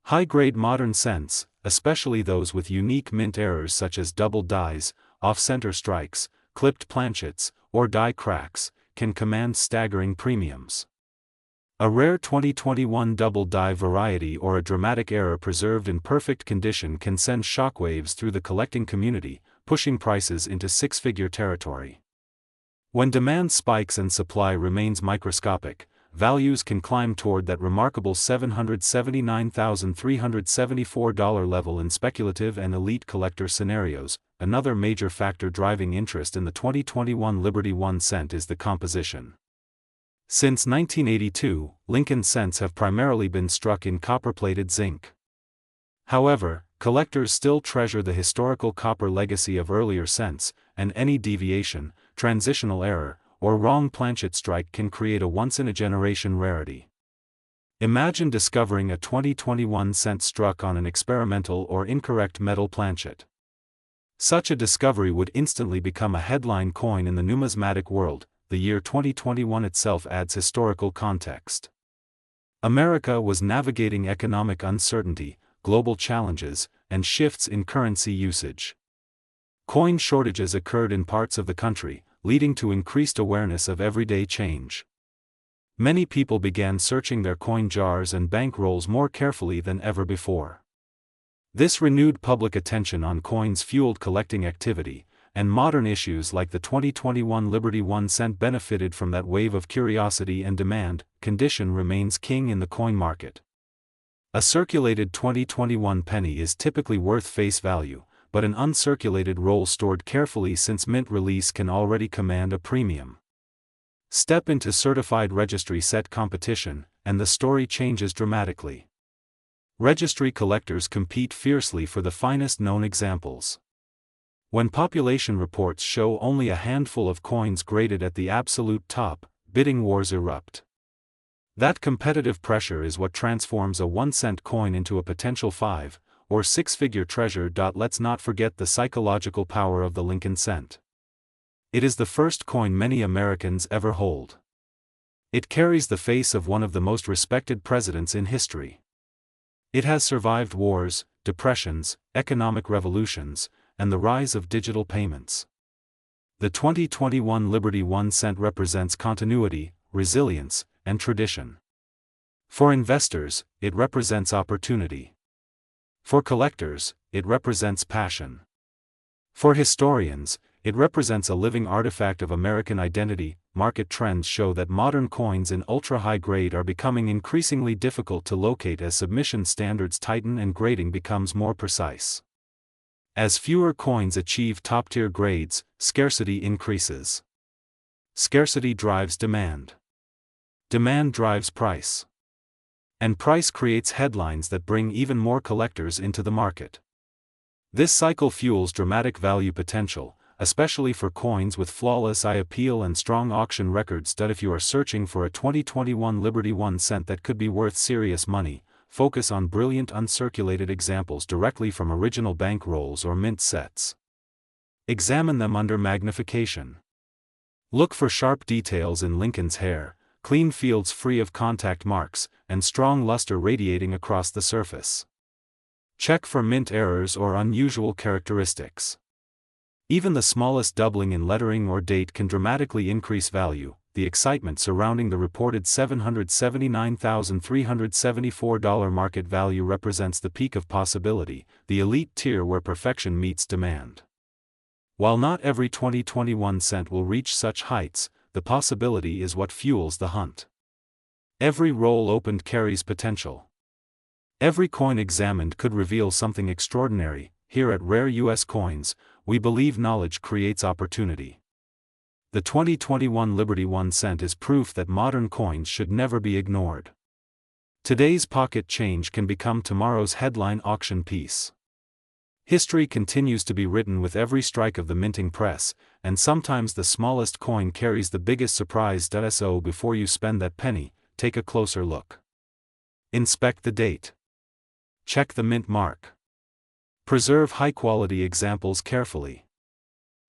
High-grade modern cents, especially those with unique mint errors such as double dies, off-center strikes, clipped planchets, or die cracks, can command staggering premiums. A rare 2021 double die variety or a dramatic error preserved in perfect condition can send shockwaves through the collecting community, pushing prices into six-figure territory. When demand spikes and supply remains microscopic, values can climb toward that remarkable $779,374 level in speculative and elite collector scenarios. Another major factor driving interest in the 2021 Liberty 1 cent is the composition. Since 1982, Lincoln cents have primarily been struck in copper-plated zinc. However, collectors still treasure the historical copper legacy of earlier cents, and any deviation, transitional error, or wrong planchet strike can create a once-in-a-generation rarity. Imagine discovering a 2021 cent struck on an experimental or incorrect metal planchet. Such a discovery would instantly become a headline coin in the numismatic world. The year 2021 itself adds historical context. America was navigating economic uncertainty, global challenges, and shifts in currency usage. Coin shortages occurred in parts of the country, leading to increased awareness of everyday change. Many people began searching their coin jars and bank rolls more carefully than ever before. This renewed public attention on coins fueled collecting activity, and modern issues like the 2021 Liberty 1 cent benefited from that wave of curiosity and demand. Condition remains king in the coin market. A circulated 2021 penny is typically worth face value, but an uncirculated roll stored carefully since mint release can already command a premium. Step into certified registry set competition, and the story changes dramatically. Registry collectors compete fiercely for the finest known examples. When population reports show only a handful of coins graded at the absolute top, bidding wars erupt. That competitive pressure is what transforms a 1-cent coin into a potential 5- or 6-figure treasure. Let's not forget the psychological power of the Lincoln cent. It is the first coin many Americans ever hold. It carries the face of one of the most respected presidents in history. It has survived wars, depressions, economic revolutions, and the rise of digital payments. The 2021 Liberty 1 cent represents continuity, resilience, and tradition. For investors, it represents opportunity. For collectors, it represents passion. For historians, it represents a living artifact of American identity. Market trends show that modern coins in ultra-high grade are becoming increasingly difficult to locate as submission standards tighten and grading becomes more precise. As fewer coins achieve top-tier grades, scarcity increases. Scarcity drives demand. Demand drives price. And price creates headlines that bring even more collectors into the market. This cycle fuels dramatic value potential. especially for coins with flawless eye appeal and strong auction records. If you are searching for a 2021 Liberty 1 cent that could be worth serious money, focus on brilliant uncirculated examples directly from original bank rolls or mint sets. Examine them under magnification. Look for sharp details in Lincoln's hair, clean fields free of contact marks, and strong luster radiating across the surface. Check for mint errors or unusual characteristics. Even the smallest doubling in lettering or date can dramatically increase value. The excitement surrounding the reported $779,374 market value represents the peak of possibility, the elite tier where perfection meets demand. While not every 2021 cent will reach such heights, the possibility is what fuels the hunt. Every roll opened carries potential. Every coin examined could reveal something extraordinary. Here at Rare U.S. Coins, we believe knowledge creates opportunity. The 2021 Liberty 1 cent is proof that modern coins should never be ignored. Today's pocket change can become tomorrow's headline auction piece. History continues to be written with every strike of the minting press, and sometimes the smallest coin carries the biggest surprise. So before you spend that penny, take a closer look. Inspect the date. Check the mint mark. Preserve high-quality examples carefully.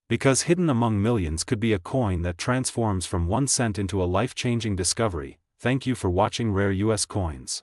Because hidden among millions could be a coin that transforms from 1 cent into a life-changing discovery. Thank you for watching Rare U.S. Coins.